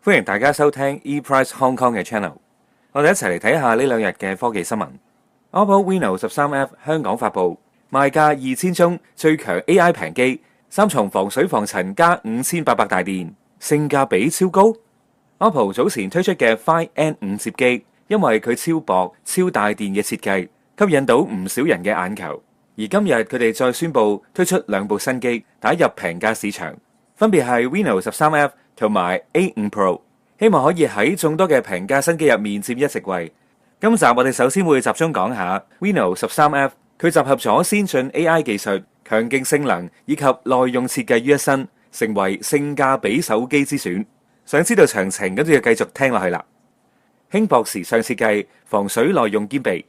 歡迎大家收聽 ePrice Hong Kong 嘅 channel， 我哋一齊嚟睇下呢兩日嘅科技新聞。OPPO Reno 13F 香港發佈，賣價2000宗，最強 AI 平機，三重防水防塵加5800大電，性價比超高。OPPO 早前推出嘅 Find N5 摺機，因為佢超薄、超大電嘅設計，吸引到唔少人嘅眼球。而今日佢哋再宣布推出兩部新機，打入平價市場，分別係 Reno 13F 同埋 A5 Pro， 希望可以喺眾多嘅平價新機入面佔一席位。今集我哋首先會集中講下 Reno 13F， 佢集合咗先進 AI 技術、強勁性能以及耐用設計於一身，成為性價比手機之選。想知道詳情，咁就要繼續聽落去啦。輕薄時尚設計，防水耐用兼備。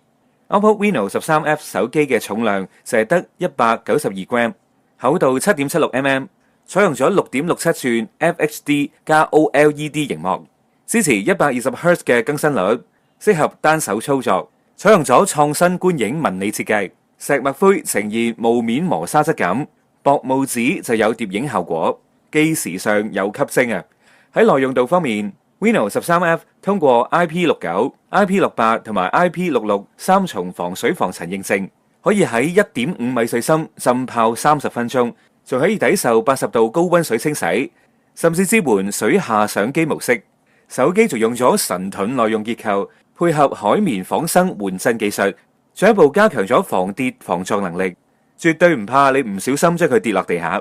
OPPO Reno 13F 手機嘅重量就係得192 gram， 厚度 7.76mm， 採用咗 6.67 寸 FHD 加 OLED 螢幕，支持120Hz 嘅更新率，適合單手操作。採用咗創新觀影紋理設計，石墨灰呈現霧面磨砂質感，薄霧紙就有疊影效果，既時尚又吸睛啊！喺耐用度方面，Reno 13F 通過 IP69、IP68 同埋 IP66 三重防水防塵認證，可以喺 1.5 米水深浸泡30分鐘，仲可以抵受80度高溫水清洗，甚至支援水下相機模式。手機仲用咗神盾耐用結構，配合海綿仿生緩震技術，進一步加強咗防跌防撞能力，絕對唔怕你唔小心將佢跌落地下。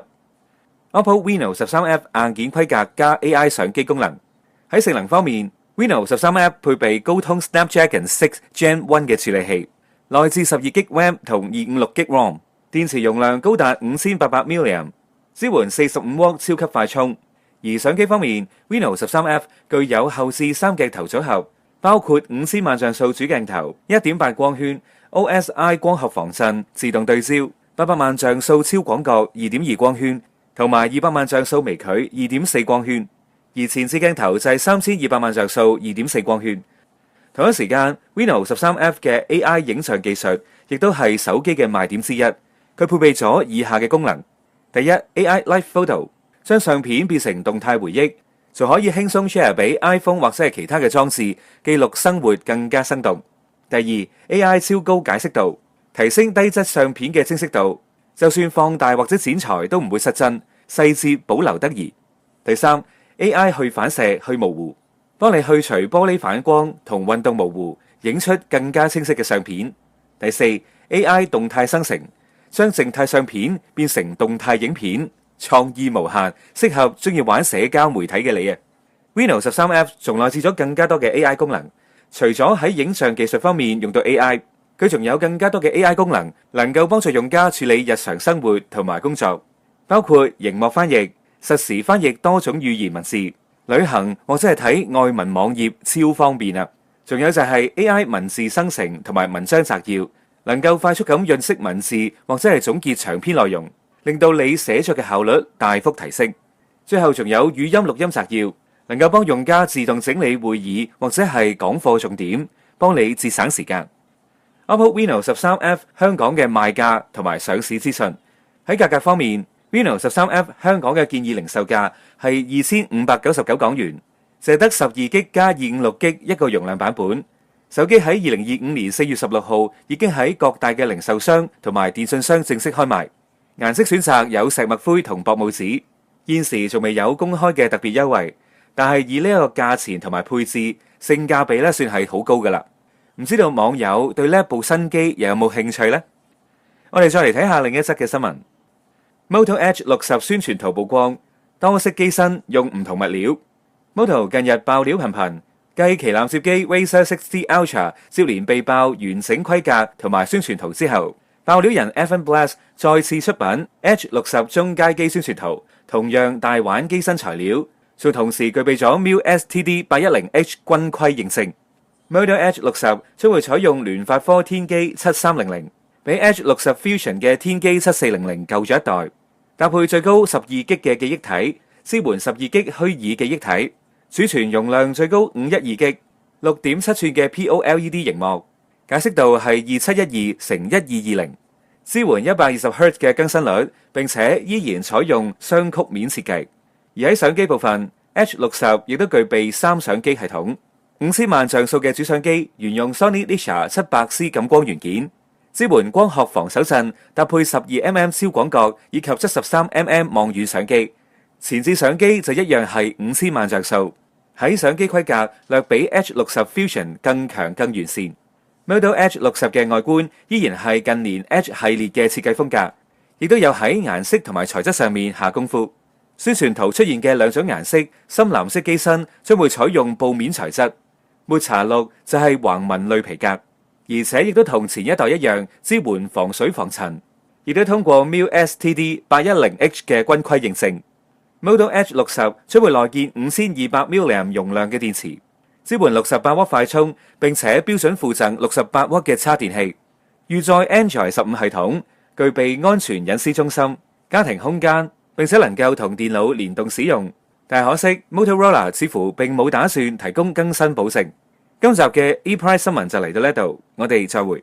OPPO Reno 13F 硬件規格加 AI 相機功能。喺性能方面 ，Reno 13F 配備高通 Snapdragon 6 Gen 1嘅處理器，內置12GB RAM 同 256GB ROM， 電池容量高達5800mAh， 支援45W 超級快充。而相機方面 ，Reno 13F 具有後置3鏡頭組合，包括5000萬像素主鏡頭、1.8光圈、OSI 光學防震、自動對焦、800萬像素超廣角 2.2 光圈，同埋200萬像素微距 2.4 光圈。而前置鏡頭就係3200萬像素 2.4 光圈。同一時間 Reno 13F 嘅 AI 影像技術亦都係手機嘅賣點之一。佢配備咗以下嘅功能：第一 ，AI Live Photo 將相片變成動態回憶，就可以輕鬆 share 俾 iPhone 或者係其他嘅裝置，記錄生活更加生動。第二 ，AI 超高解析度提升低質相片嘅清晰度，就算放大或者剪裁都唔會失真，細節保留得宜。第三，AI 去反射去模糊，幫你去除玻璃反光同運動模糊，影出更加清晰嘅相片。第四 ，AI 動態生成，將靜態相片變成動態影片，創意無限，適合中意玩社交媒體嘅你啊。Reno 13F 仲內置咗更加多嘅 AI 功能，除咗喺影像技術方面用到 AI， 佢仲有更加多嘅 AI 功能，能夠幫助用家處理日常生活同埋工作，包括熒幕翻譯、實時翻譯多種語言文字、旅行或者係睇外文網頁超方便啊！仲有就係 AI 文字生成同埋文章摘要，能夠快速咁潤色文字或者係總結長篇內容，令到你寫作嘅效率大幅提升。最後仲有語音錄音摘要，能夠幫用家自動整理會議或者係講課重點，幫你節省時間。OPPO Reno 13F 香港嘅賣價同埋上市資訊。喺價格方面，Reno 13F 香港嘅建議零售價係2599港元，淨得 12GB 加 256GB 一個容量版本。手機喺2025年4月16號已經喺各大嘅零售商同埋電信商正式開賣。顏色選擇有石墨灰同薄霧紙，現時仲未有公開嘅特別優惠，但係以呢一個價錢同埋配置，性價比咧算係好高噶啦。唔知道網友對呢一部新機又有冇興趣呢？我哋再嚟睇下另一則嘅新聞。Moto Edge 60宣傳圖曝光，多色機身用唔同物料。Moto 近日爆料頻頻，繼旗艦摺機 Razr 60 Ultra 接連被爆完整規格同埋宣傳圖之後，爆料人 Evan Blass 再次出品 Edge 60中階機宣傳圖，同樣大玩機身材料，仲同時具備咗 MIL STD 810H 軍規認證。Moto Edge 60將會採用聯發科天璣7300，比 Edge 60 Fusion 嘅天璣7400舊咗一代，搭配最高 12GB 嘅記憶體，支援 12GB 虛擬記憶體，儲存容量最高 512GB， 6.7寸嘅 POLED 熒幕，解析度係2712×1220，支援 120Hz 嘅更新率，並且依然採用雙曲面設計。而喺相機部分 H60 亦都具備三相機系統，5000萬像素嘅主相機沿用 Sony Leica 700C 感光元件，支援光學防手震，搭配12mm 超廣角以及73mm 望遠相機。前置相機就一樣係5000萬像素，喺相機規格略比 H60 Fusion 更強更完善。Moto H60 嘅外觀依然係近年 H 系列嘅設計風格，亦都有喺顏色同埋材質上面下功夫。宣傳圖出現嘅兩種顏色，深藍色機身將會採用布面材質，抹茶綠就係橫紋類皮革，而且亦都同前一代一樣支援防水防塵，亦都通過 MIL STD 810H 嘅軍規認證。Moto H60 將會內建5200 mAh 容量嘅電池，支援68瓦快充，並且標準附贈68瓦嘅插電器，預載 Android 15系統，具備安全隱私中心、家庭空間，並且能夠同電腦聯動使用。但可惜 Motorola 似乎並冇打算提供更新保證。今集嘅 ePrice 新聞就嚟到呢度，我哋再會。